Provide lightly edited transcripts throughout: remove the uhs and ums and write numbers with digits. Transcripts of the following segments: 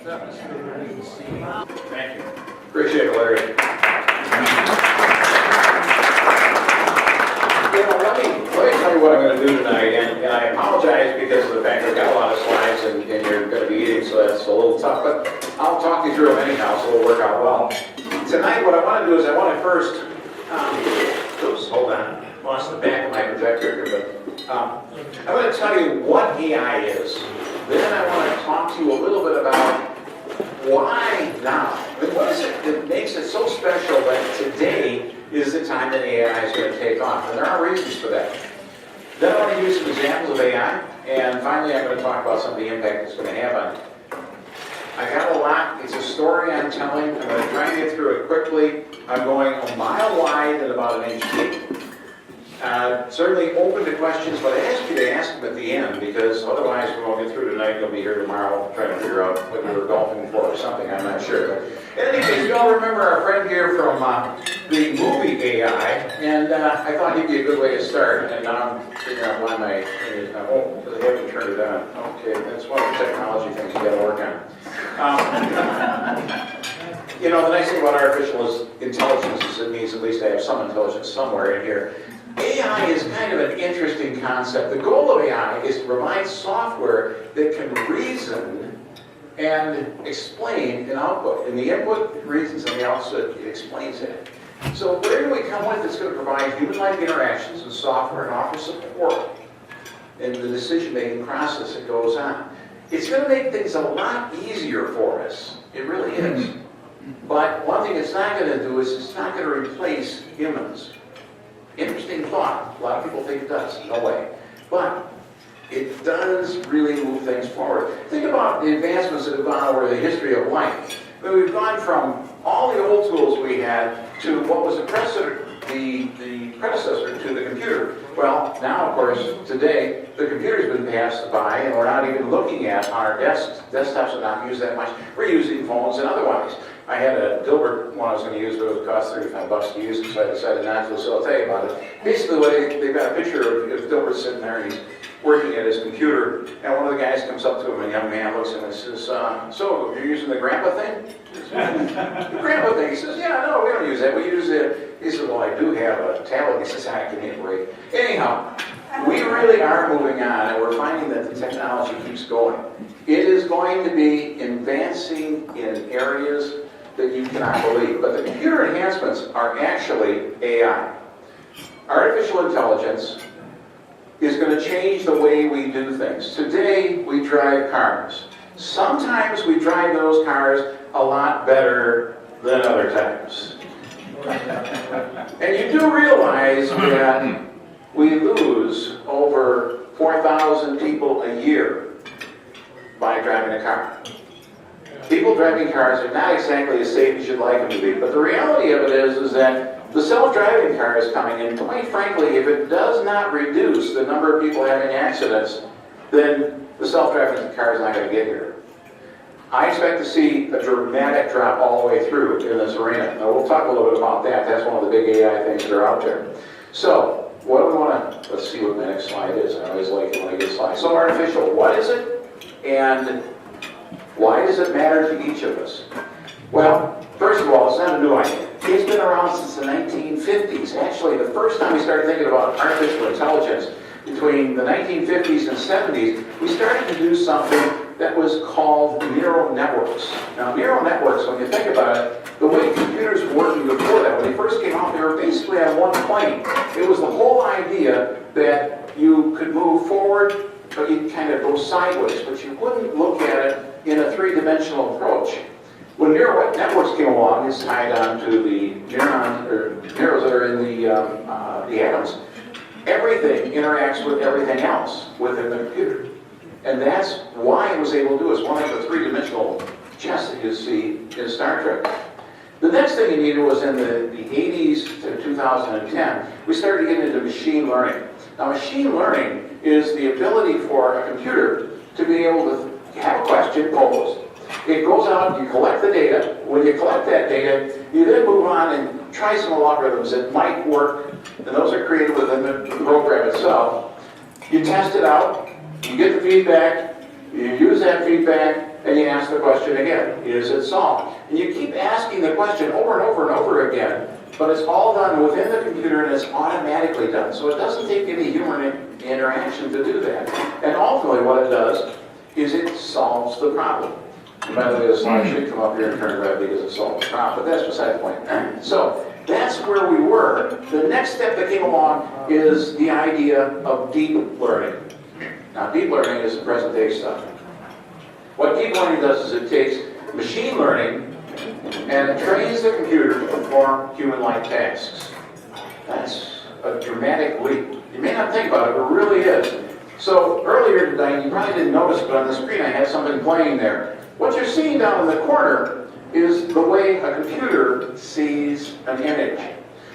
Thank you. Appreciate it, Larry. Let me tell you what I'm going to do tonight, and I apologize because of the fact I've got a lot of slides and you're going to be eating, so that's a little tough, but I'll talk you through them anyhow, so it'll work out well. Tonight, what I want to do is I want to first, oops, hold on, lost the back of my projector here, but I'm going to tell you what AI is. Then I want to talk to you a little bit about why now? I mean, what is it that makes it so special that today is the time that AI is going to take off? And there are reasons for that. Then I want to use some examples of AI, and finally I'm going to talk about some of the impact it's going to have on it. I got a lot. It's a story I'm telling. I'm going to try and get through it quickly. I'm going a mile wide and about an inch deep. Certainly open to questions, but I ask you to ask them at the end, because otherwise we won't get through tonight. You'll be here tomorrow trying to figure out what you were golfing for or something. I'm not sure. But anyways, you all remember our friend here from the movie AI, and I thought he'd be a good way to start. And now I'm figuring out why my they haven't turned it on. Okay, that's one of the technology things you got to work on. You know, the nice thing about artificial intelligence is it means at least I have some intelligence somewhere in here. AI is kind of an interesting concept. The goal of AI is to provide software that can reason and explain an output. And the input it reasons and the output it explains it. So where do we come with that's going to provide human-like interactions and software and offer support in the decision-making process that goes on? It's going to make things a lot easier for us. It really is. But one thing it's not going to do is it's not going to replace humans. Interesting thought. A lot of people think it does. No way. But it does really move things forward. Think about the advancements that have gone over the history of life. I mean, we've gone from all the old tools we had to what was the predecessor to the computer. Well, now, of course, today, the computer's been passed by, and we're not even looking at our desktops are not used that much. We're using phones and otherwise. I had a Dilbert one I was going to use, but it would cost $35 to use it, so I decided not to, so I'll tell you about it. Basically, they've got a picture of Dilbert sitting there, and he's working at his computer, and one of the guys comes up to him, and a young man looks at him and says, so, you're using the grandpa thing? The grandpa thing? He says, yeah, no, we don't use that, we use it. He says, well, I do have a tablet. He says, I can hit a break. Anyhow, we really are moving on, and we're finding that the technology keeps going. It is going to be advancing in areas that you cannot believe. But the computer enhancements are actually AI. Artificial intelligence is going to change the way we do things. Today, we drive cars. Sometimes we drive those cars a lot better than other times. And you do realize that we lose over 4,000 people a year by driving a car. People driving cars are not exactly as safe as you'd like them to be, but the reality of it is that the self-driving car is coming in. Quite frankly, if it does not reduce the number of people having accidents, then the self-driving car is not going to get here. I expect to see a dramatic drop all the way through in this arena. Now, we'll talk a little bit about that. That's one of the big AI things that are out there. So, what do we want to, let's see what the next slide is. I always like it when I get slides. So, artificial, what is it? And why does it matter to each of us? Well, first of all, it's not a new idea. It's been around since the 1950s. Actually, the first time we started thinking about artificial intelligence, between the 1950s and 70s, we started to do something that was called neural networks. Now, neural networks, when you think about it, the way computers were working before that, when they first came out, they were basically on one plane. It was the whole idea that you could move forward, but you'd kind of go sideways, but you wouldn't look at it in a three-dimensional approach. When neural networks came along, it's tied on to the neurons that are in the atoms. Everything interacts with everything else within the computer. And that's why it was able to do it. It's one like the three-dimensional chess that you see in Star Trek. The next thing you needed was in the 80s to 2010, we started getting into machine learning. Now, machine learning is the ability for a computer to be able to have a question posed. It goes out, you collect the data. When you collect that data, you then move on and try some algorithms that might work, and those are created within the program itself. You test it out, you get the feedback, you use that feedback, and you ask the question again, is it solved? And you keep asking the question over and over and over again, but it's all done within the computer and it's automatically done. So it doesn't take any human interaction to do that. And ultimately what it does is it solves the problem. And by the way, the slide should come up here and turn red because it solved the problem, but that's beside the point. So that's where we were. The next step that came along is the idea of deep learning. Now, deep learning is the present day stuff. What deep learning does is it takes machine learning and it trains the computer to perform human-like tasks. That's a dramatic leap. You may not think about it, but it really is. So earlier today, you probably didn't notice, but on the screen I had something playing there. What you're seeing down in the corner is the way a computer sees an image.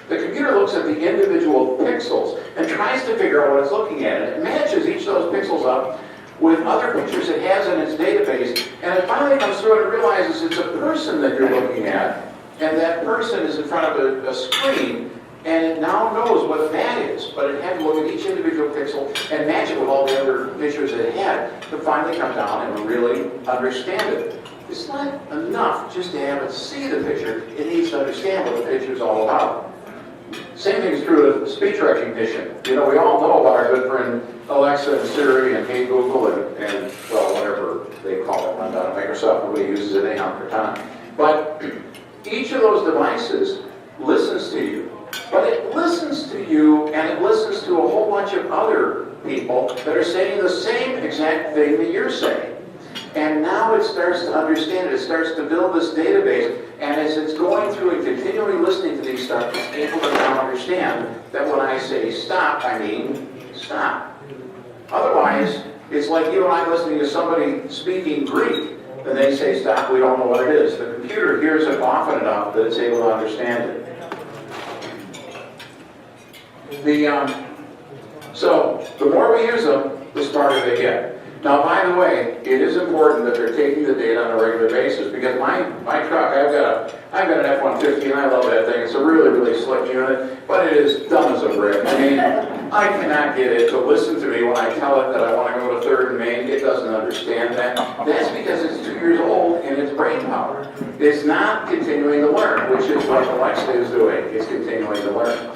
The computer looks at the individual pixels and tries to figure out what it's looking at. And it matches each of those pixels up with other pictures it has in its database. And it finally comes through and realizes it's a person that you're looking at. And that person is in front of a screen. And it now knows what that is. But it had to look at each individual pixel and match it with all the other pictures it had to finally come down and really understand it. It's not enough just to have it see the picture. It needs to understand what the picture is all about. Same thing is true of speech recognition. You know, we all know about our good friend Alexa and Siri and Hey Google and well, whatever they call it run down at Microsoft. Nobody uses it anyhow for time. But each of those devices listens to you. But it listens to you and it listens to a whole bunch of other people that are saying the same exact thing that you're saying. And now it starts to understand it. It starts to build this database. And as it's going through and continually listening to these stuff, it's able to now understand that when I say stop, I mean stop. Otherwise, it's like you and I listening to somebody speaking Greek, and they say stop, we don't know what it is. The computer hears it often enough that it's able to understand it. So, the more we use them, the smarter they get. Now, by the way, it is important that they're taking the data on a regular basis because my truck, I've got an F-150 and I love that thing. It's a really, really slick unit, but it is dumb as a brick. I mean, I cannot get it to listen to me when I tell it that I want to go to 3rd and Main. It doesn't understand that. That's because it's 2 years old and its brain power is not continuing to learn, which is what Alexa is doing. It's continuing to learn.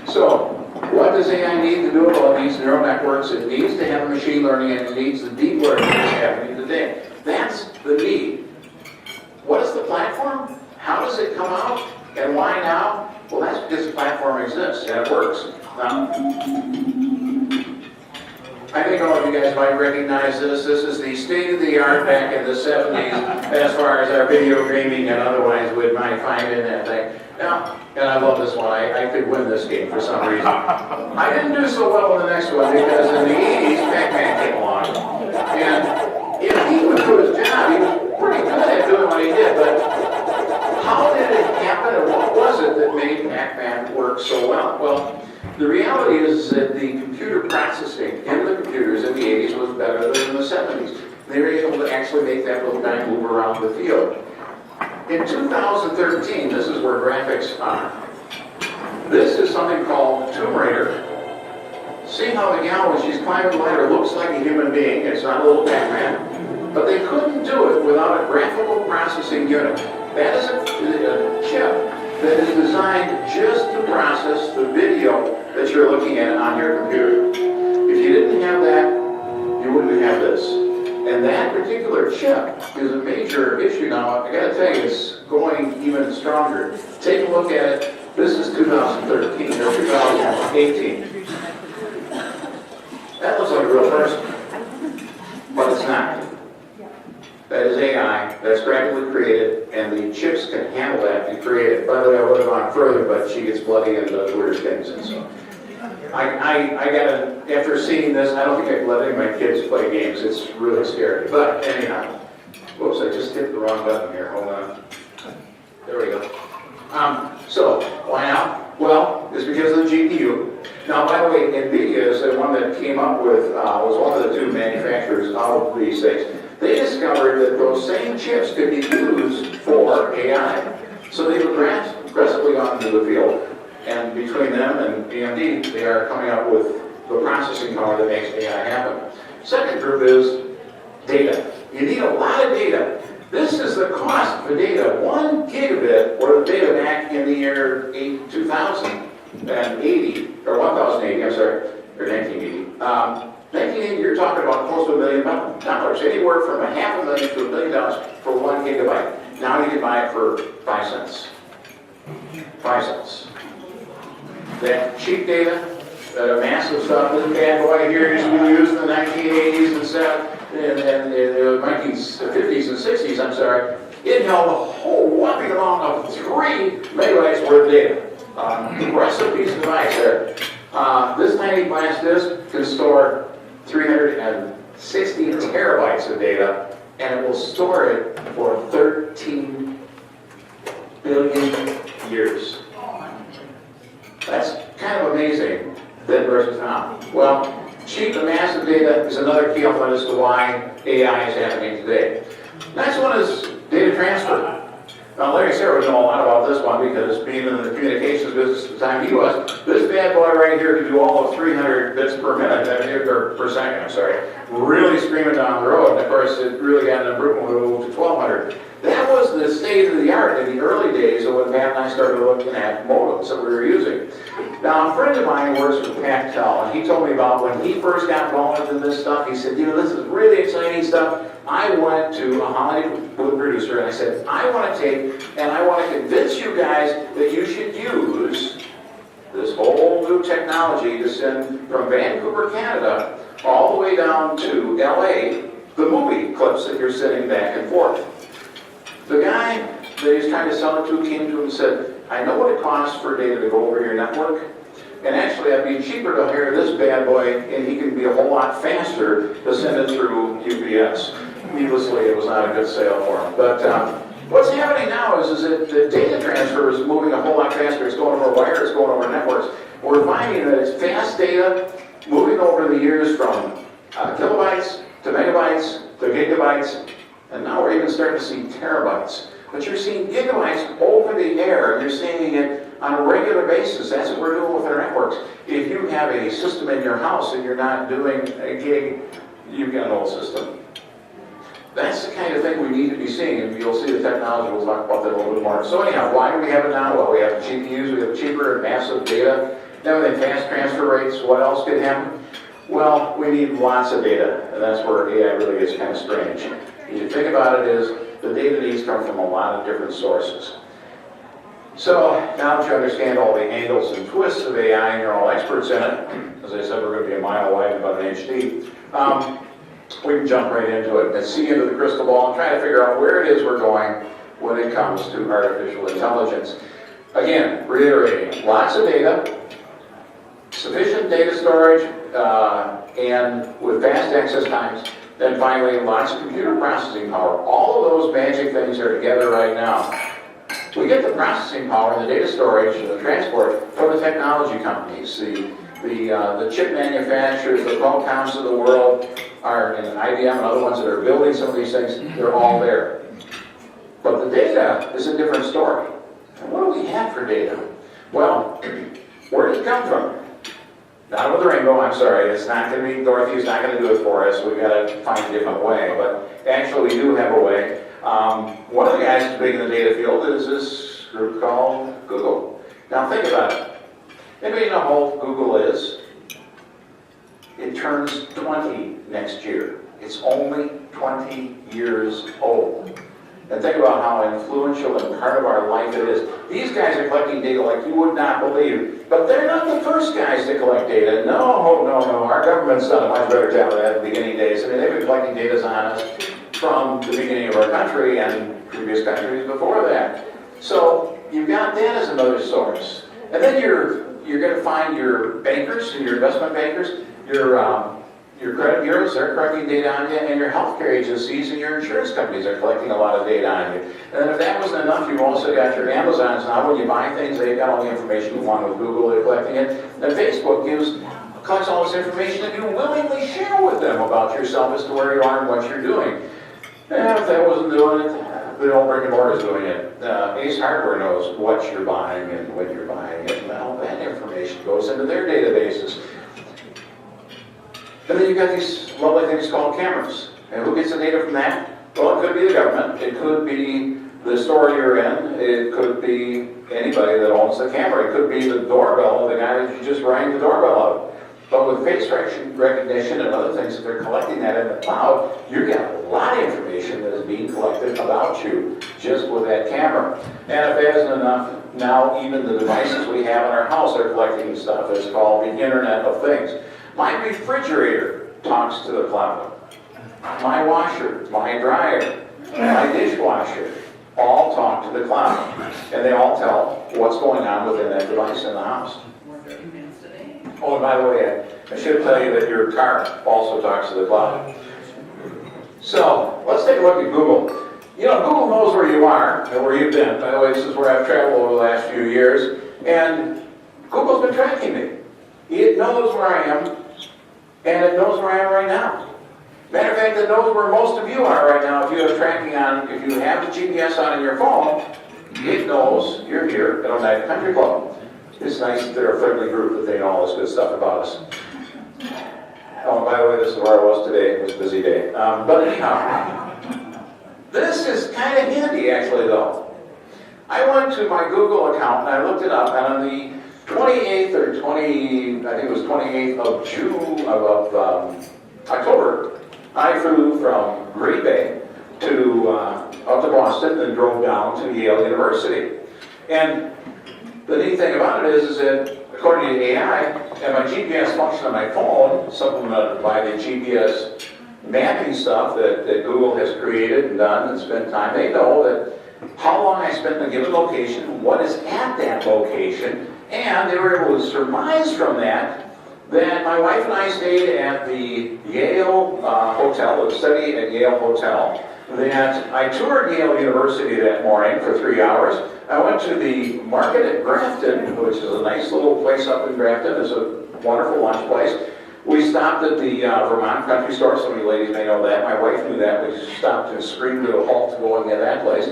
So, what does AI need to do? Well, it needs neural networks, it needs to have machine learning, and it needs the deep learning that's happening today. That's the need. What is the platform? How does it come out? And why now? Well, that's because the platform exists and it works. Now, I think all of you guys might recognize this. This is the state-of-the-art back in the 70s as far as our video gaming and otherwise we might find in that thing. Now, and I love this one. I could win this game for some reason. I didn't do so well in the next one because in the 80s, Pac-Man came along. And if he would do his job, he was pretty good at doing what he did. But how did it happen and what was it that made Pac-Man work so well? Well, the reality is that the computer processing in the computers in the 80s was better than in the 70s. They were able to actually make that little guy move around the field. In 2013, this is where graphics are. This is something called Tomb Raider. See how the gal, when she's climbing the ladder, looks like a human being. It's not a little Pac-Man. But they couldn't do it without a graphical processing unit. That is a chip that is designed just to process the video that you're looking at on your computer. If you didn't have that, you wouldn't have this. And that particular chip is a major issue now. I gotta tell you, it's going even stronger. Take a look at it. This is 2013 or 2018. That looks like a real person, but it's not. That is AI, that's graphically created, and the chips can handle that and create it. By the way, I would have gone further, but she gets bloody and does weird things, and so. After seeing this, I don't think I can let any of my kids play games. It's really scary. But anyhow, whoops, I just hit the wrong button here. Hold on. There we go. So, why not? Well, it's because of the GPU. Now, by the way, NVIDIA is the one that came up with, was one of the 2 manufacturers of these things. They discovered that those same chips could be used for AI. So they've aggressively gone into the field. And between them and AMD, they are coming up with the processing power that makes AI happen. Second group is data. You need a lot of data. This is the cost for data. 1 gigabit, or the data back in the year 2080, or 1080, I'm sorry, or 1980. 1980, you're talking about close to $1 million. Anywhere from $500,000 to $1 million for 1 gigabyte. Now you can buy it for 5 cents. 5 cents. That cheap data, massive stuff, this bad boy here used to be used in the 1980s and stuff, and the 1950s and 60s, I'm sorry. It held a whole whopping amount of 3 megabytes worth of data. Impressive piece of device there. This tiny glass disk can store 360 terabytes of data, and it will store it for 13 billion years. That's kind of amazing, then versus now. Well, cheap and massive data is another key element as to why AI is happening today. Next one is data transfer. Now, Larry Sarah would know a lot about this one because being in the communications business at the time he was, this bad boy right here could do all of 300 bits per minute, or per second, I'm sorry, really screaming down the road. And of course, it really got an improvement when we moved to 1200. That was the state of the art in the early days of when Pat and I started looking at modems that we were using. Now, a friend of mine works with Pactel, and he told me about when he first got involved in this stuff. He said, this is really exciting stuff. I went to a Hollywood producer, and I said, I want to take, and I want to convince you guys that you should use this whole new technology to send from Vancouver, Canada, all the way down to LA, the movie clips that you're sending back and forth. The guy that he's trying to sell it to came to him and said, I know what it costs for data to go over your network, and actually it'd be cheaper to hire this bad boy, and he can be a whole lot faster to send it through UPS. Needlessly, it was not a good sale for him. But what's happening now is that the data transfer is moving a whole lot faster. It's going over wires, it's going over networks. We're finding that it's fast data moving over the years from kilobytes to megabytes to gigabytes, and now we're even starting to see terabytes. But you're seeing gigabytes over the air, and you're seeing it on a regular basis. That's what we're doing with our networks. If you have a system in your house and you're not doing a gig, you've got an old system. That's the kind of thing we need to be seeing, and you'll see the technology. We'll talk about that a little bit more. So anyhow, why do we have it now? Well, we have GPUs, we have cheaper and massive data, everything, fast transfer rates. What else could happen? Well, we need lots of data, and that's where AI really gets kind of strange. If you think about it, is the data needs come from a lot of different sources. So now that you understand all the angles and twists of AI, and you're all experts in it, as I said, we're going to be a mile wide and about an inch deep. We can jump right into it and see into the crystal ball and try to figure out where it is we're going when it comes to artificial intelligence. Again, reiterating, lots of data, sufficient data storage, and with fast access times, then finally lots of computer processing power. All of those magic things are together right now. We get the processing power and the data storage and the transport from the technology companies, the chip manufacturers, the Qualcomms of the world, and IBM and other ones that are building some of these things, they're all there. But the data is a different story. And what do we have for data? Well, where does it come from? Not with the rainbow, I'm sorry. It's not going to be, Dorothy's not going to do it for us. We've got to find a different way. But actually, we do have a way. One of the guys who's big in the data field is this group called Google. Now think about it. Anybody know how old Google is? It turns 20 next year. It's only 20 years old. And think about how influential and part of our life it is. These guys are collecting data like you would not believe. But they're not the first guys to collect data. No. Our government's done a much better job of that in the beginning days. I mean, they've been collecting data on us from the beginning of our country and previous countries before that. So you've got that as another source. And then you're going to find your bankers and your investment bankers, your credit bureaus, they're collecting data on you, and your healthcare agencies and your insurance companies are collecting a lot of data on you. And then if that wasn't enough, you've also got your Amazons now. When you buy things, they've got all the information you want with Google, they're collecting it. And Facebook collects all this information that you willingly share with them about yourself as to where you are and what you're doing. And if that wasn't doing it, the old brick and mortar is doing it. Ace Hardware knows what you're buying and when you're buying it, and all that information goes into their databases. And then you've got these lovely things called cameras. And who gets the data from that? Well, it could be the government, it could be the store you're in, it could be anybody that owns the camera, it could be the doorbell of the guy that you just rang the doorbell of. But with face recognition and other things, if they're collecting that in the cloud, you've got a lot of information that is being collected about you just with that camera. And if that isn't enough, now even the devices we have in our house are collecting stuff. It's called the Internet of Things. My refrigerator talks to the cloud. My washer, my dryer, my dishwasher, all talk to the cloud. And they all tell what's going on within that device in the house. Oh, and by the way, I should tell you that your car also talks to the cloud. So, let's take a look at Google. You know, Google knows where you are and where you've been. By the way, this is where I've traveled over the last few years. And Google's been tracking me. It knows where I am, and it knows where I am right now. Matter of fact, it knows where most of you are right now. If you have tracking on, if you have the GPS on in your phone, it knows you're here at Untitled Country Club. It's nice that they're a friendly group, that they know all this good stuff about us. Oh, and by the way, this is where I was today. It was a busy day. But anyhow, this is kind of handy, actually, though. I went to my Google account, and I looked it up, and on the 28th or 20, I think it was 28th of June, of October, I flew from Green Bay to up to Boston and drove down to Yale University. And the neat thing about it is that according to AI, and my GPS function on my phone, supplemented by the GPS mapping stuff that Google has created and done and spent time, they know that how long I spent in a given location, what is at that location, and they were able to surmise from that my wife and I stayed at the Yale Hotel, the study at Yale Hotel, that I toured Yale University that morning for 3 hours. I went to the market at Grafton, which is a nice little place up in Grafton. It's a wonderful lunch place. We stopped at the Vermont Country Store. Some of you ladies may know that. My wife knew that. We stopped and screamed to a halt going to that place.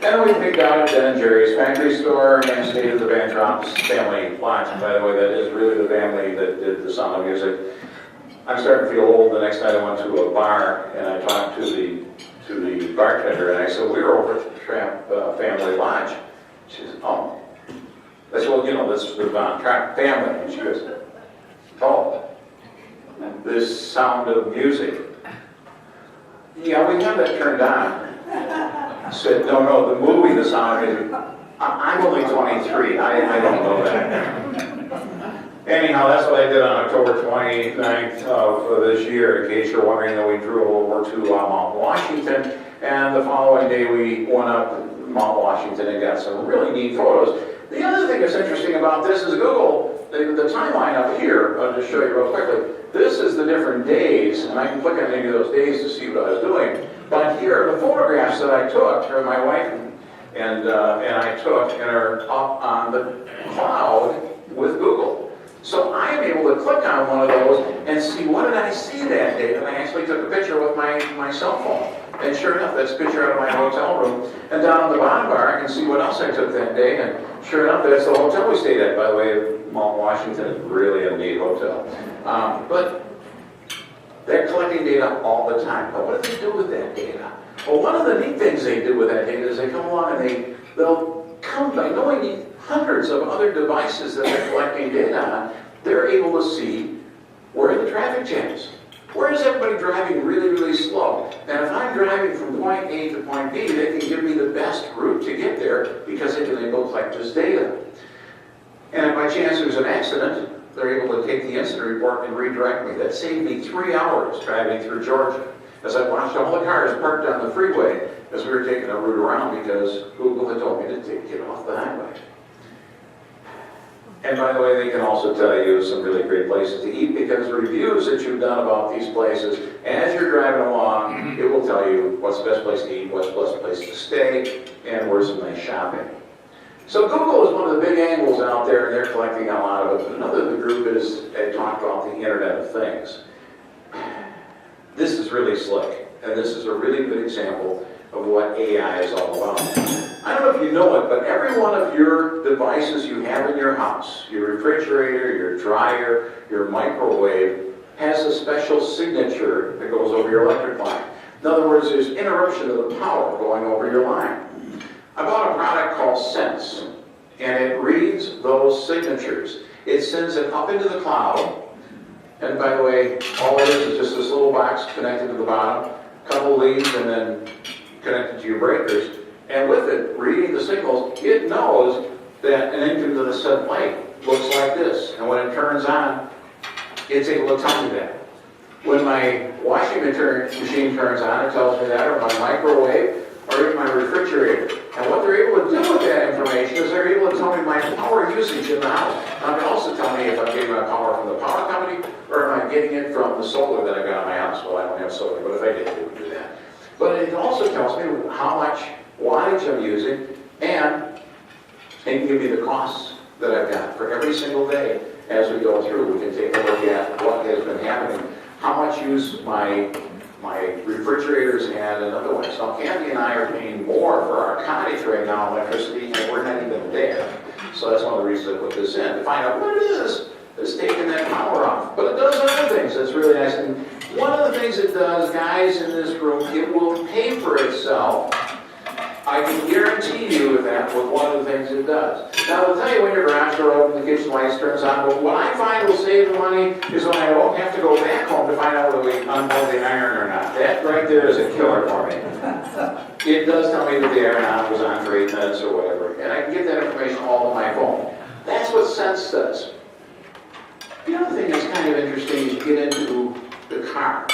And then we picked out at Ben & Jerry's Factory Store and stayed at the Van Tromp's Family Lodge. And by the way, that is really the family that did the Sound of Music. I'm starting to feel old. The next night I went to a bar and I talked to the bartender and I said, we were over at the Tramp Family Lodge. She said, oh. I said, well, you know, this is the Von Trapp family. And she goes, oh, this Sound of Music. Yeah, we have that turned on. I said, no, the movie, The Sound of Music. I'm only 23. I don't know that. Anyhow, that's what I did on October 29th of this year. In case you're wondering, that we drove over to Mount Washington. And the following day, we went up Mount Washington and got some really neat photos. The other thing that's interesting about this is Google, the timeline up here, I'll just show you real quickly. This is the different days, and I can click on any of those days to see what I was doing. But here are the photographs that I took, or my wife and I took, and are up on the cloud with Google. So I am able to click on one of those and see what did I see that day. And I actually took a picture with my cell phone. And sure enough, that's a picture out of my hotel room. And down on the bottom bar, I can see what else I took that day. And sure enough, that's the hotel we stayed at. By the way, Mount Washington is really a neat hotel. But they're collecting data all the time. But what do they do with that data? Well, one of the neat things they do with that data is they come along and they'll come by knowing hundreds of other devices that they're collecting data on, they're able to see where are the traffic jams. Where is everybody driving really, really slow? And if I'm driving from point A to point B, they can give me the best route to get there because they've been able to collect this data. And if by chance there's an accident, they're able to take the incident report and redirect me. That saved me 3 hours driving through Georgia as I watched all the cars parked on the freeway as we were taking a route around because Google had told me to get off the highway. And by the way, they can also tell you some really great places to eat because reviews that you've done about these places, as you're driving along, it will tell you what's the best place to eat, what's the best place to stay, and where's some nice shopping. So Google is one of the big angles out there, and they're collecting a lot of it. Another group is, they talk about the Internet of Things. This is really slick, and this is a really good example of what AI is all about. I don't know if you know it, but every one of your devices you have in your house, your refrigerator, your dryer, your microwave, has a special signature that goes over your electric line. In other words, there's interruption of the power going over your line. I bought a product called Sense, and it reads those signatures. It sends it up into the cloud, and by the way, all it is just this little box connected to the bottom, a couple leads, and then connected to your breakers. And with it, reading the signals, it knows that an incandescent set light looks like this. And when it turns on, it's able to tell me that. When my washing machine turns on, it tells me that, or my microwave, or even my refrigerator. And what they're able to do with that information is they're able to tell me my power usage in the house. And it can also tell me if I'm getting my power from the power company, or if I'm getting it from the solar that I've got in my house. Well, I don't have solar, but if I did, it would do that. But it also tells me how much wattage I'm using, and it can give me the costs that I've got for every single day. As we go through, we can take a look at what has been happening, how much use my refrigerators had, and other ones. Now, Kathy and I are paying more for our cottage right now, electricity, and we're not even there. So that's one of the reasons I put this in, to find out what it is that's taking that power off. But it does other things that's really nice. And one of the things it does, guys in this room, it will pay for itself. I can guarantee you that with one of the things it does. Now, I'll tell you when your garage door opens, the kitchen lights turns on, but what I find will save the money is when I don't have to go back home to find out whether we unplug the iron or not. That right there is a killer for me. It does tell me that the iron was on for 8 minutes or whatever, and I can get that information all on my phone. That's what Sense does. The other thing that's kind of interesting is you get into the car.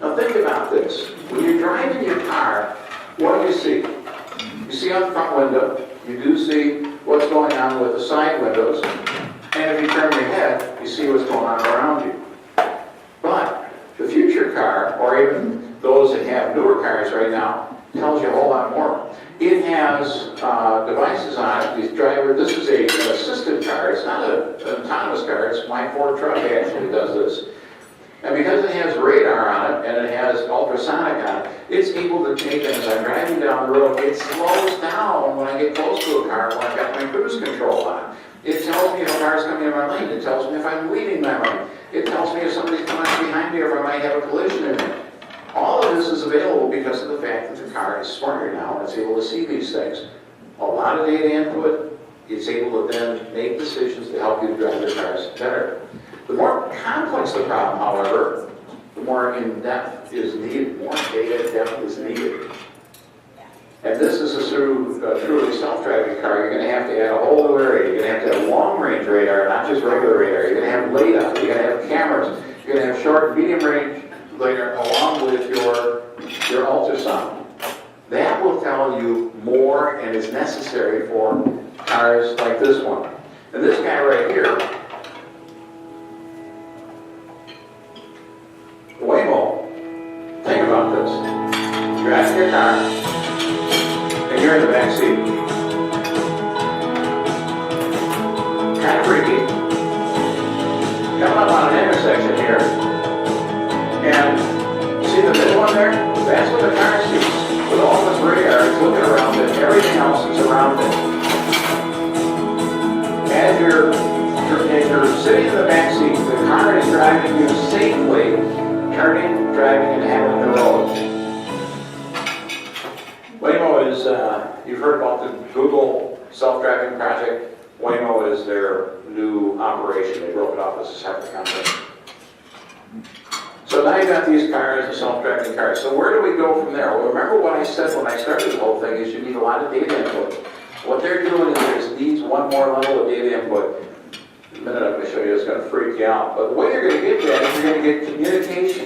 Now think about this. When you're driving your car, what do you see? You see out the front window, you do see what's going on with the side windows, and if you turn your head, you see what's going on around you. But the future car, or even those that have newer cars right now, tells you a whole lot more. It has devices on it. This is an assisted car. It's not an autonomous car. It's my Ford truck actually does this. And because it has radar on it, and it has ultrasonic on it, it's able to take it as I'm driving down the road. It slows down when I get close to a car when I've got my cruise control on. It tells me if a car's coming in my lane. It tells me if I'm leaving my lane. It tells me if somebody's coming up behind me or if I might have a collision in it. All of this is available because of the fact that the car is smarter now and it's able to see these things. A lot of data input, it's able to then make decisions to help you to drive your cars better. The more complex the problem, however, the more in-depth is needed, more data depth is needed. And this is a truly self-driving car. You're going to have to add a whole new area. You're going to have to have long-range radar, not just regular radar. You're going to have LiDAR. You're going to have cameras. You're going to have short, medium-range radar along with your ultrasound. That will tell you more and is necessary for cars like this one. And this guy right here, Waymo, think about this. You're driving your car, and you're in the back seat. Kind of freaky. Coming up on an intersection here, and see the middle one there? That's what the car sees. With all this radar, it's looking around it. Everything else is around it. As you're sitting in the back seat, the car is driving you safely, turning, driving, and handling the road. Waymo is, you've heard about the Google self-driving project. Waymo is their new operation. They broke it off as a separate company. So now you've got these cars, the self-driving cars. So where do we go from there? Well, remember what I said when I started the whole thing is you need a lot of data input. What they're doing is it needs one more level of data input. In a minute I'm going to show you, it's going to freak you out. But the way you're going to get that is you're going to get communication.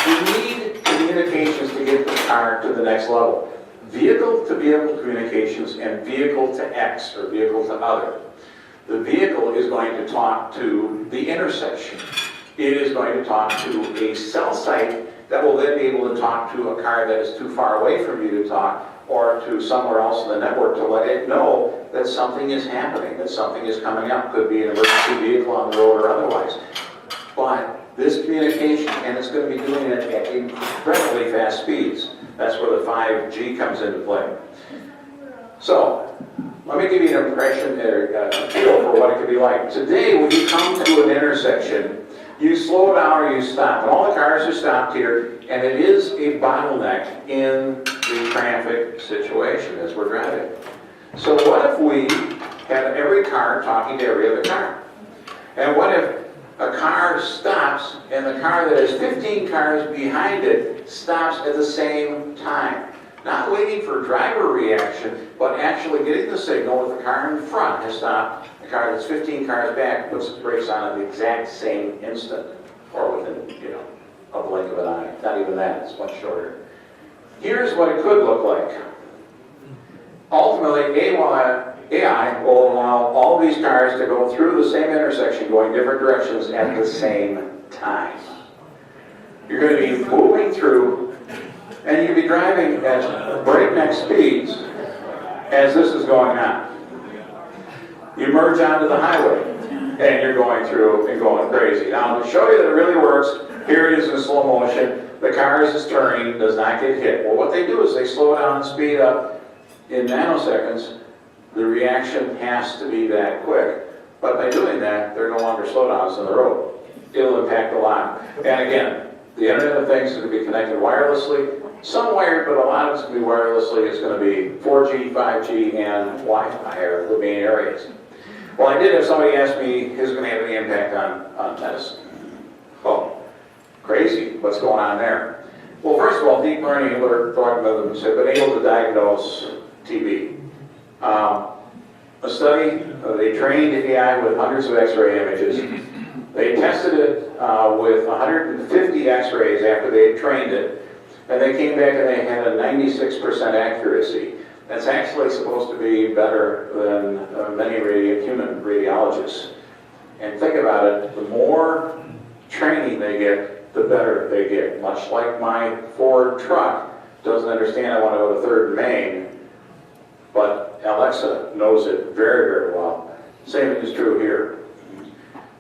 You need communications to get the car to the next level. Vehicle-to-vehicle communications and vehicle-to-X, or vehicle-to-other. The vehicle is going to talk to the intersection. It is going to talk to a cell site that will then be able to talk to a car that is too far away from you to talk, or to somewhere else in the network to let it know that something is happening, that something is coming up. Could be an emergency vehicle on the road or otherwise. But this communication, and it's going to be doing it at incredibly fast speeds. That's where the 5G comes into play. So, let me give you an impression, a feel for what it could be like. Today, when you come to an intersection, You slow down or you stop. And all the cars are stopped here, and it is a bottleneck in the traffic situation as we're driving. So what if we had every car talking to every other car? And what if a car stops and the car that has 15 cars behind it stops at the same time? Not waiting for driver reaction, but actually getting the signal that the car in front has stopped. The car that's 15 cars back puts its brakes on at the exact same instant, or within, a blink of an eye. Not even that, it's much shorter. Here's what it could look like. Ultimately, AI will allow all these cars to go through the same intersection, going different directions at the same time. You're going to be moving through, and you'll be driving at breakneck speeds as this is going on. You merge onto the highway, and you're going through and going crazy. Now, to show you that it really works, here it is in slow motion. The car as it's turning does not get hit. Well, what they do is they slow down and speed up in nanoseconds. The reaction has to be that quick. But by doing that, there are no longer slowdowns on the road. It'll impact a lot. And again, the Internet of Things is going to be connected wirelessly. Some wired, but a lot of it's going to be wirelessly. It's going to be 4G, 5G, and Wi-Fi are the main areas. Well, I did have somebody ask me, is it going to have any impact on medicine? Oh, crazy. What's going on there? Well, first of all, deep learning algorithms have been able to diagnose TB. A study, they trained AI with hundreds of X-ray images. They tested it with 150 X-rays after they had trained it, and they came back and they had a 96% accuracy. That's actually supposed to be better than many human radiologists. And think about it, the more training they get, the better they get. Much like my Ford truck doesn't understand I want to go to 3rd and Main, but Alexa knows it very, very well. Same thing is true here.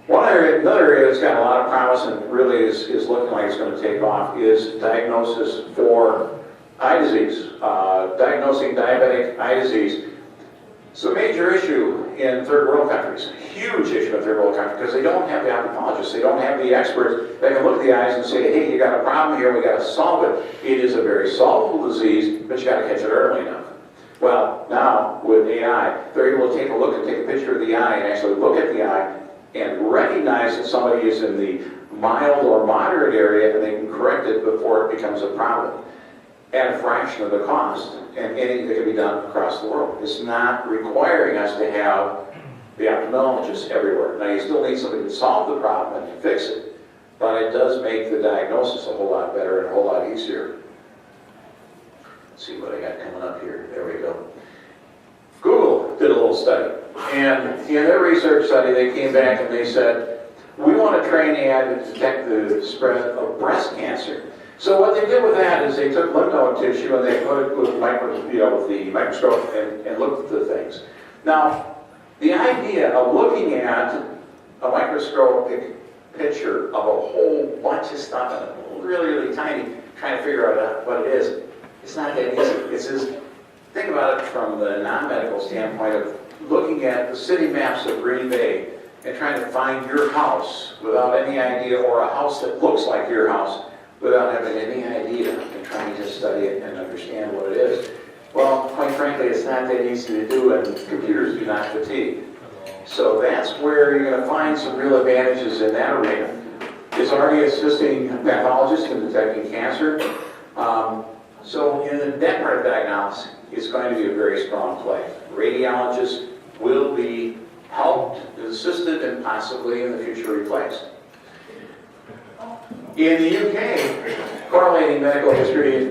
Another area that's got a lot of promise and really is looking like it's going to take off is diagnosis for eye disease, diagnosing diabetic eye disease. It's a major issue in third world countries, huge issue in third world countries, because they don't have the ophthalmologists, they don't have the experts that can look at the eyes and say, hey, you got a problem here, we got to solve it. It is a very solvable disease, but you got to catch it early enough. Well, now with AI, they're able to take a look and take a picture of the eye and actually look at the eye and recognize that somebody is in the mild or moderate area, and they can correct it before it becomes a problem at a fraction of the cost, and anything that can be done across the world. It's not requiring us to have the ophthalmologists everywhere. Now, you still need somebody to solve the problem and to fix it, but it does make the diagnosis a whole lot better and a whole lot easier. Let's see what I got coming up here. There we go. Google did a little study, and in their research study, they came back and they said, we want to train AI to detect the spread of breast cancer. So what they did with that is they took lymph node tissue and they put it with the microscope and looked at the things. Now, the idea of looking at a microscopic picture of a whole bunch of stuff and really, really tiny, trying to figure out what it is, it's not that easy. It's just, think about it from the non-medical standpoint of looking at the city maps of Green Bay and trying to find your house without any idea, or a house that looks like your house without having any idea, and trying to study it and understand what it is. Well, quite frankly, it's not that easy to do, and computers do not fatigue. So that's where you're going to find some real advantages in that arena. It's already assisting pathologists in detecting cancer. So in the that part of diagnostics, it's going to be a very strong play. Radiologists will be helped, assisted, and possibly in the future replaced. In the UK, correlating medical history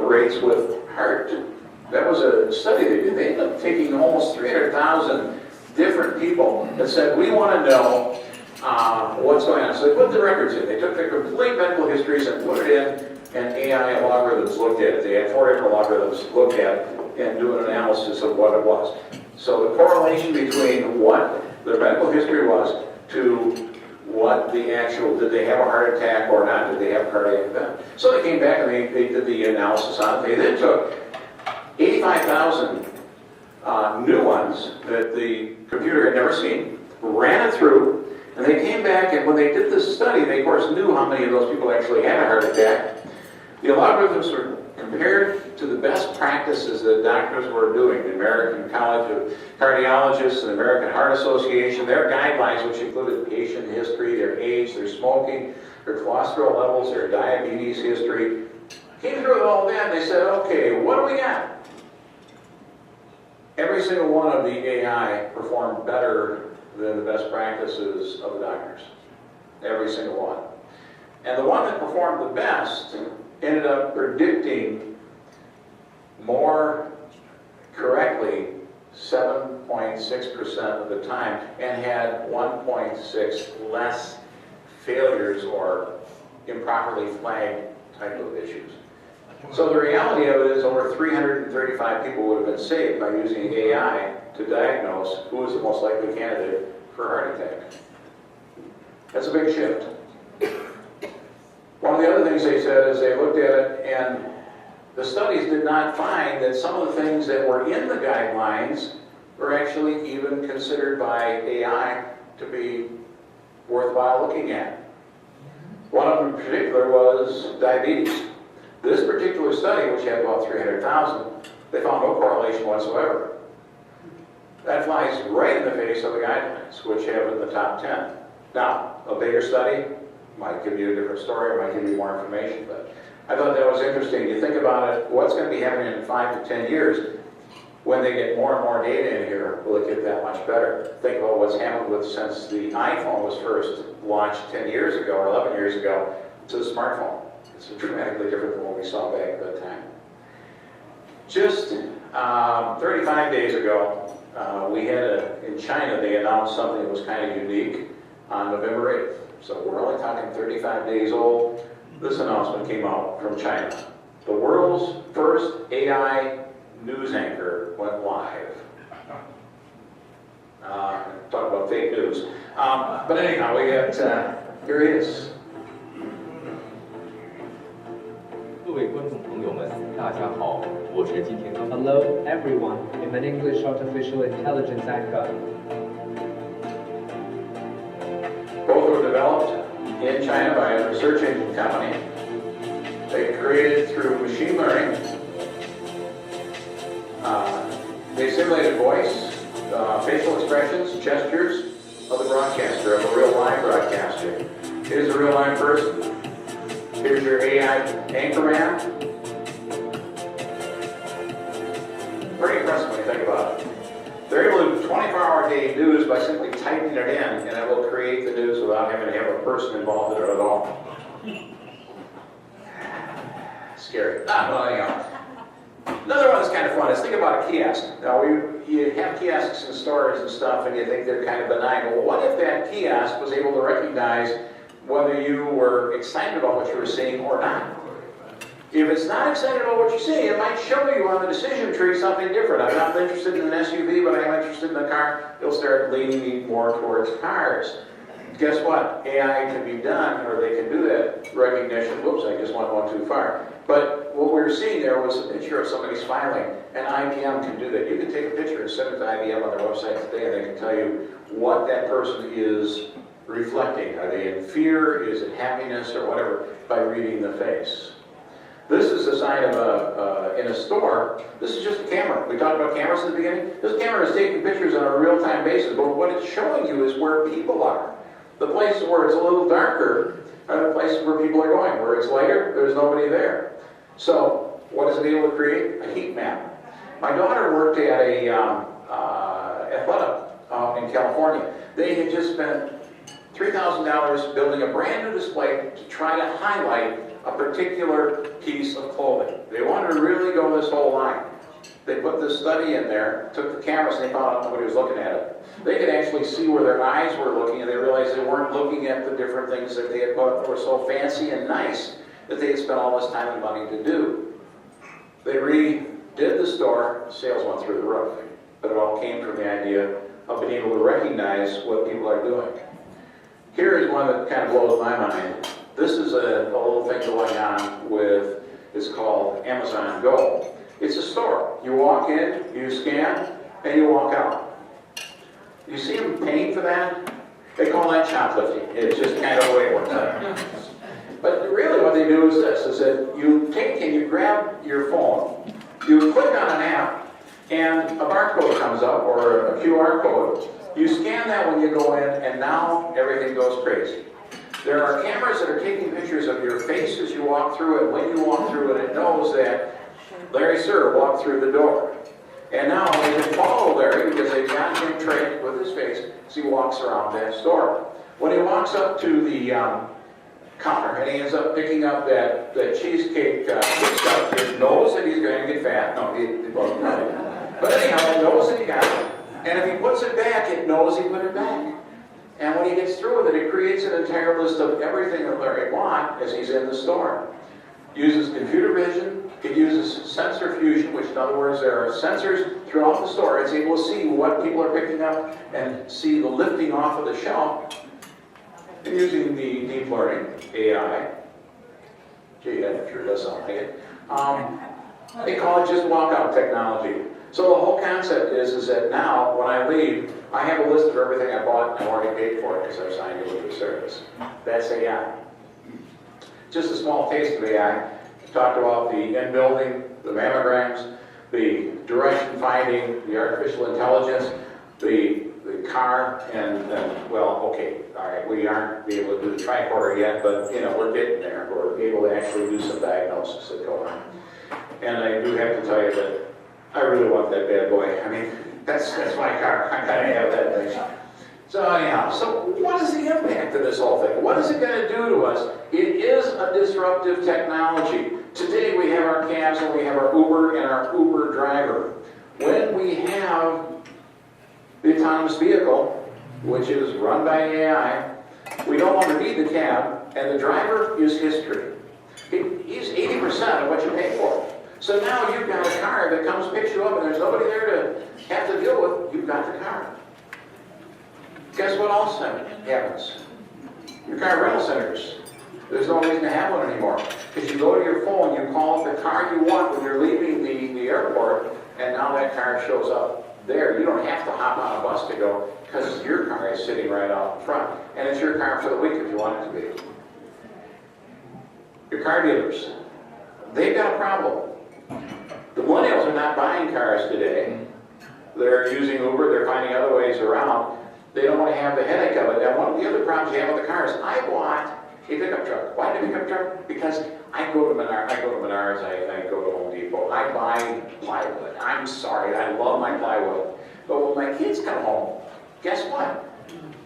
rates with heart. That was a study they did. They ended up taking almost 300,000 different people that said, we want to know what's going on. So they put the records in. They took their complete medical histories and put it in, and AI algorithms looked at it. They had 4 different algorithms look at it and do an analysis of what it was. So the correlation between what their medical history was to what the actual, did they have a heart attack or not? Did they have a cardiac event? So they came back and they did the analysis on it. They then took 85,000 new ones that the computer had never seen, ran it through, And they came back, and when they did this study, they of course knew how many of those people actually had a heart attack. The algorithms were compared to the best practices that doctors were doing. The American College of Cardiologists and the American Heart Association, their guidelines, which included patient history, their age, their smoking, their cholesterol levels, their diabetes history, came through all that, and they said, okay, what do we got? Every single one of the AI performed better than the best practices of the doctors. Every single one. And the one that performed the best ended up predicting more correctly 7.6% of the time and had 1.6 less failures or improperly flagged type of issues. So the reality of it is over 335 people would have been saved by using AI to diagnose who was the most likely candidate for a heart attack. That's a big shift. One of the other things they said is they looked at it, and the studies did not find that some of the things that were in the guidelines were actually even considered by AI to be worthwhile looking at. One of them in particular was diabetes. This particular study, which had about 300,000, they found no correlation whatsoever. That flies right in the face of the guidelines, which have it in the top 10. Now, a bigger study might give you a different story or might give you more information, but I thought that was interesting. You think about it, what's going to be happening in 5 to 10 years when they get more and more data in here, will it get that much better? Think about what's happened with since the iPhone was first launched 10 years ago or 11 years ago to the smartphone. It's dramatically different than what we saw back at that time. Just 35 days ago, we had in China, they announced something that was kind of unique on November 8th. So we're only talking 35 days old. This announcement came out from China. The world's first AI news anchor went live. Talk about fake news. But anyhow, we got, here he is. 各位观众朋友们，大家好，我是今天 Hello everyone, I'm an English artificial intelligence anchor. Both were developed in China by a research engine company. They created through machine learning. They simulated voice, facial expressions, gestures of the broadcaster, of a real live broadcaster. Here's a real live person. Here's your AI anchorman. Pretty impressive when you think about it. They're able to do 24-hour-a-day news by simply typing it in, and it will create the news without having to have a person involved in it at all. Scary. Well, anyhow. Another one that's kind of fun is think about a kiosk. Now, you have kiosks in stores and stuff, and you think they're kind of benign. Well, what if that kiosk was able to recognize whether you were excited about what you were seeing or not? If it's not excited about what you see, it might show you on the decision tree something different. I'm not interested in an SUV, but I'm interested in a car. It'll start leaning me more towards cars. Guess what? AI can be done, or they can do that recognition. Whoops, I just went one too far. But what we were seeing there was a picture of somebody smiling, and IBM can do that. You can take a picture and send it to IBM on their website today, and they can tell you what that person is reflecting. Are they in fear? Is it happiness or whatever? By reading the face. This is a sign of in a store. This is just a camera. We talked about cameras in the beginning. This camera is taking pictures on a real-time basis, but what it's showing you is where people are. The places where it's a little darker are the places where people are going. Where it's lighter, there's nobody there. So, what is it able to create? A heat map. My daughter worked at a Athleta out in California. They had just spent $3,000 building a brand new display to try to highlight a particular piece of clothing. They wanted to really go this whole line. They put this study in there, took the cameras, and they found out nobody was looking at it. They could actually see where their eyes were looking, and they realized they weren't looking at the different things that they had put that were so fancy and nice that they had spent all this time and money to do. They redid the store, sales went through the roof. But it all came from the idea of being able to recognize what people are doing. Here is one that kind of blows my mind. This is a little thing going on with, it's called Amazon Go. It's a store. You walk in, you scan, and you walk out. You see them paying for that? They call that shoplifting. It's just kind of the way it works out. But really what they do is this, is that you take and you grab your phone, you click on an app, and a barcode comes up, or a QR code. You scan that when you go in, and now everything goes crazy. There are cameras that are taking pictures of your face as you walk through, and when you walk through, and it knows that Larry Sir walked through the door. And now they can follow Larry because they've got him trained with his face as he walks around that store. When he walks up to the counter and he ends up picking up that cheesecake stuff, it knows that he's going to get fat. No, he wasn't right. But anyhow, it knows that he got it. And if he puts it back, it knows he put it back. And when he gets through with it, it creates an entire list of everything that Larry wants as he's in the store. Uses computer vision, it uses sensor fusion, which in other words, there are sensors throughout the store. It's able to see what people are picking up and see the lifting off of the shelf. And using the deep learning, AI, gee, that sure does sound like it. They call it just walkout technology. So the whole concept is that now, when I leave, I have a list of everything I bought and I already paid for it because I've signed it with the service. That's AI. Just a small taste of AI. Talked about the in-building, the mammograms, the direction finding, the artificial intelligence, the car, and well, okay, all right, we aren't able to do the tricorder yet, but we're getting there. We're able to actually do some diagnosis that go on. And I do have to tell you that I really want that bad boy. I mean, that's my car. I gotta have that thing. So anyhow, so what is the impact of this whole thing? What is it going to do to us? It is a disruptive technology. Today we have our cabs and we have our Uber and our Uber driver. When we have the autonomous vehicle, which is run by AI, we don't want to be the cab, and the driver is history. He's 80% of what you pay for. So now you've got a car that comes, picks you up, and there's nobody there to have to deal with. You've got the car. Guess what else happens? Your car rental centers. There's no reason to have one anymore. Because you go to your phone, you call up the car you want when you're leaving the airport, and now that car shows up there. You don't have to hop on a bus to go, because your car is sitting right out in front. And it's your car for the week if you want it to be. Your car dealers, they've got a problem. The millennials are not buying cars today. They're using Uber, they're finding other ways around. They don't want to have the headache of it. And one of the other problems you have with the cars, I bought a pickup truck. Why did a pickup truck? Because I go to Menards, I go to Home Depot, I buy plywood. I'm sorry, I love my plywood. But when my kids come home, guess what?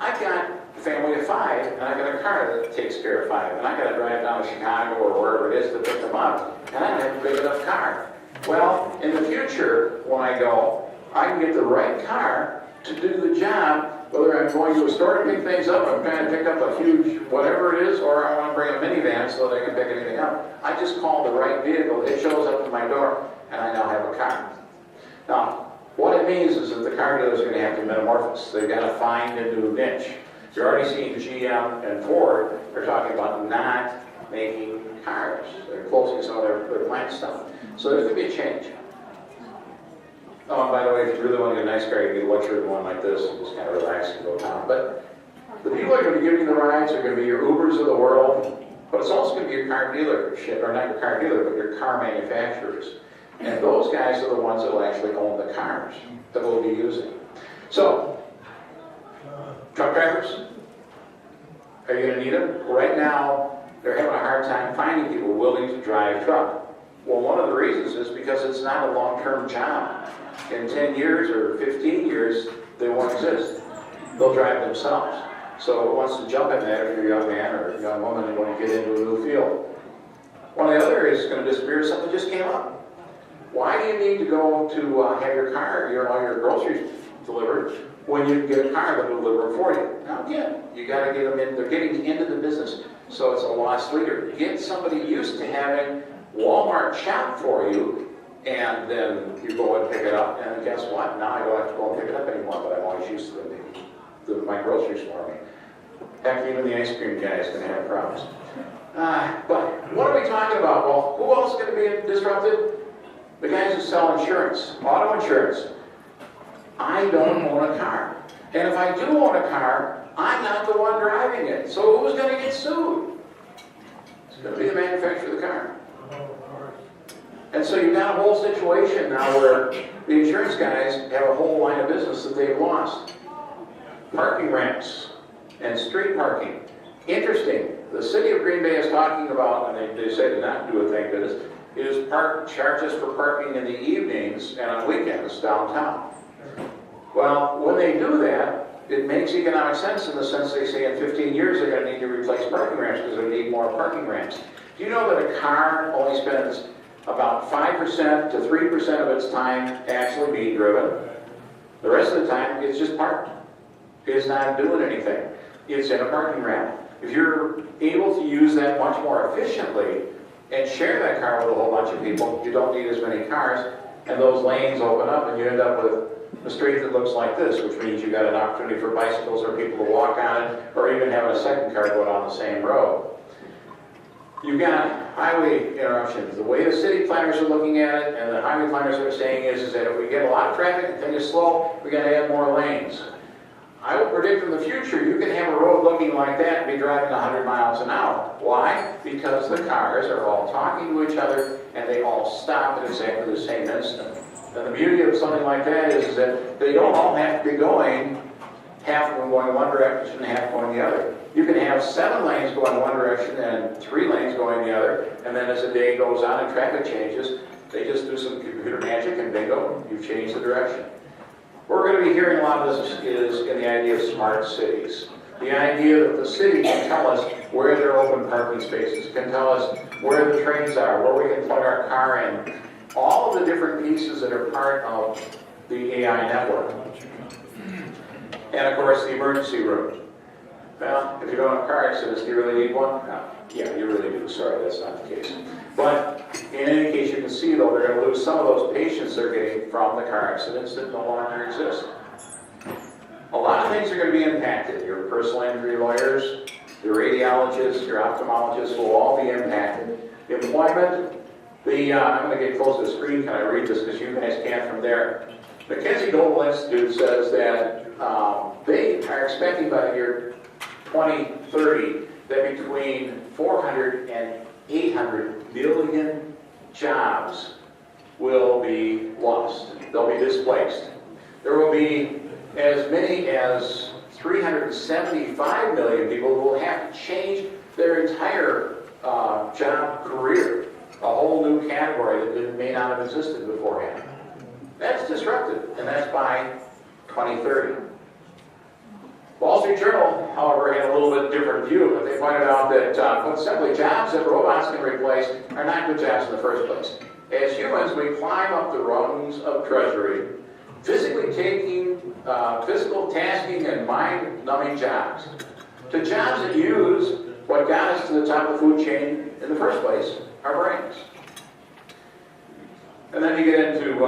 I've got a family of 5, and I've got a car that takes care of 5. And I've got to drive down to Chicago or wherever it is to pick them up. And I don't have a big enough car. Well, in the future, when I go, I can get the right car to do the job. Whether I'm going to a store to pick things up, I'm trying to pick up a huge whatever it is, or I want to bring a minivan so they can pick anything up. I just call the right vehicle, it shows up to my door, and I now have a car. Now, what it means is that the car dealers are going to have to metamorphose. They've got to find a new niche. You're already seeing GM and Ford are talking about not making cars. They're closing some of their plants down. So there's going to be a change. Oh, and by the way, if you really want to get a nice car, you can get a luxury one like this and just kind of relax and go down. But the people that are going to be giving you the rides are going to be your Ubers of the world, but it's also going to be your car dealership, or not your car dealer, but your car manufacturers. And those guys are the ones that will actually own the cars that we'll be using. So, truck drivers, are you going to need them? Right now, they're having a hard time finding people willing to drive truck. Well, one of the reasons is because it's not a long-term job. In 10 years or 15 years, they won't exist. They'll drive themselves. So who wants to jump in that if you're a young man or a young woman and want to get into a new field? One of the other is going to disappear. Something just came up. Why do you need to go to have your car, all your groceries delivered, when you can get a car that will deliver it for you? Now again, you got to get them in. They're getting into the business, so it's a lost leader. Get somebody used to having Walmart shop for you, and then you go and pick it up, and guess what? Now I don't have to go and pick it up anymore, but I'm always used to my groceries for me. Heck, even the ice cream guy is going to have problems. But what are we talking about? Well, who else is going to be disrupted? The guys who sell insurance, auto insurance. I don't own a car. And if I do own a car, I'm not the one driving it. So who's going to get sued? It's going to be the manufacturer of the car. And so you've got a whole situation now where the insurance guys have a whole line of business that they've lost. Parking ramps and street parking. Interesting. The city of Green Bay is talking about, and they say to not do it, thank goodness, is charges for parking in the evenings and on weekends downtown. Well, when they do that, it makes economic sense in the sense they say in 15 years they're going to need to replace parking ramps because they need more parking ramps. Do you know that a car only spends about 5% to 3% of its time actually being driven? The rest of the time it's just parked. It's not doing anything. It's in a parking ramp. If you're able to use that much more efficiently and share that car with a whole bunch of people, you don't need as many cars, and those lanes open up and you end up with a street that looks like this, which means you've got an opportunity for bicycles or people to walk on it, or even having a second car go down the same road. You've got highway interruptions. The way the city planners are looking at it and the highway planners are saying is that if we get a lot of traffic and things slow, we got to add more lanes. I will predict in the future you can have a road looking like that and be driving 100 miles an hour. Why? Because the cars are all talking to each other and they all stop at exactly the same instant. And the beauty of something like that is that they don't all have to be going, half of them going one direction and half going the other. You can have 7 lanes going one direction and 3 lanes going the other, and then as the day goes on and traffic changes, they just do some computer magic and bingo, you've changed the direction. What we're going to be hearing a lot of this is in the idea of smart cities. The idea that the city can tell us where there are open parking spaces, can tell us where the trains are, where we can plug our car in. All of the different pieces that are part of the AI network. And of course, the emergency room. Well, if you don't have car accidents, do you really need one? No. Yeah, you really do. Sorry, that's not the case. But in any case, you can see, though, they're going to lose some of those patients they're getting from the car accidents that no longer exist. A lot of things are going to be impacted. Your personal injury lawyers, your radiologists, your ophthalmologists will all be impacted. Employment, I'm going to get close to the screen. Can I read this because you guys can't from there? McKinsey Global Institute says that they are expecting by the year 2030 that between 400 and 800 million jobs will be lost. They'll be displaced. There will be as many as 375 million people who will have to change their entire job career, a whole new category that may not have existed beforehand. That's disruptive, and that's by 2030. Wall Street Journal, however, had a little bit different view, but they pointed out that, put simply, jobs that robots can replace are not good jobs in the first place. As humans, we climb up the rungs of treasury, physically taking physical tasking and mind-numbing jobs to jobs that use what got us to the top of the food chain in the first place, our brains. And then you get into,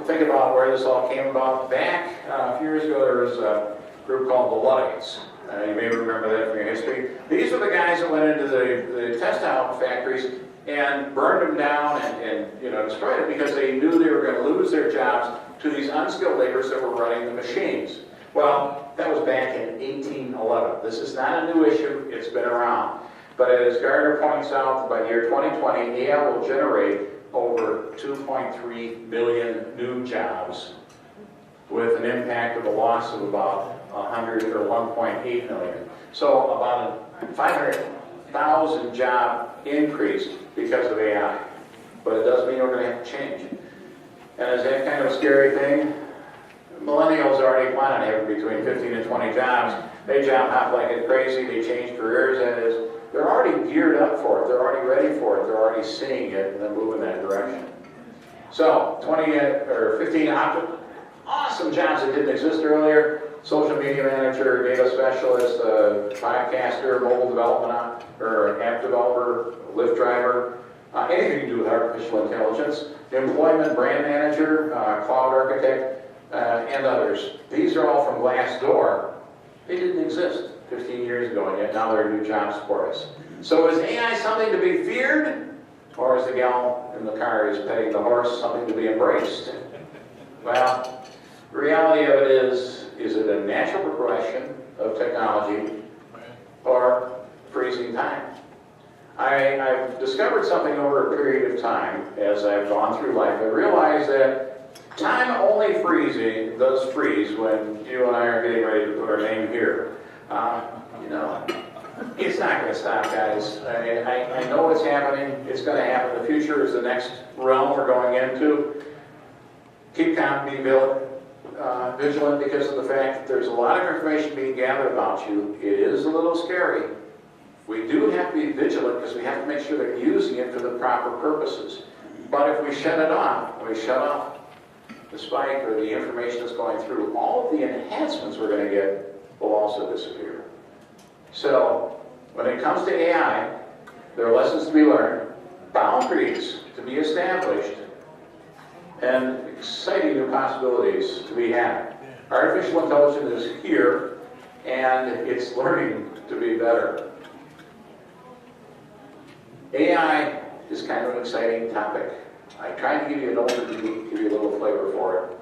think about where this all came about. Back a few years ago, there was a group called the Luddites. You may remember that from your history. These were the guys that went into the textile factories and burned them down and destroyed it because they knew they were going to lose their jobs to these unskilled laborers that were running the machines. Well, that was back in 1811. This is not a new issue. It's been around. But as Gardner points out, by the year 2020, AI will generate over 2.3 million new jobs with an impact of a loss of about 100 or 1.8 million. So about a 500,000 job increase because of AI. But it does mean we're going to have to change. And is that kind of a scary thing? Millennials are already planning on having between 15 and 20 jobs. They job hop like it's crazy. They change careers. That is, they're already geared up for it. They're already ready for it. They're already seeing it and then moving that direction. So 20 or 15 awesome jobs that didn't exist earlier. Social media manager, data specialist, podcaster, mobile development or app developer, Lyft driver, anything to do with artificial intelligence, employment, brand manager, cloud architect, and others. These are all from Glassdoor. They didn't exist 15 years ago, and yet now they're new jobs for us. So is AI something to be feared, or is the gal in the car who's petting the horse something to be embraced? Well, the reality of it is it a natural progression? of technology or freezing time. I've discovered something over a period of time as I've gone through life. I realized that time only freezing does freeze when you and I are getting ready to put our name here. You know, it's not going to stop, guys. I know what's happening. It's going to happen. The future is the next realm we're going into. Keep calm, be vigilant because of the fact that there's a lot of information being gathered about you. It is a little scary. We do have to be vigilant because we have to make sure they're using it for the proper purposes. But if we shut it off, we shut off the spike or the information that's going through, all of the enhancements we're going to get will also disappear. So, when it comes to AI, there are lessons to be learned, boundaries to be established, and exciting new possibilities to be had. Artificial intelligence is here, and it's learning to be better. AI is kind of an exciting topic. I tried to give you an overview, give you a little flavor for it.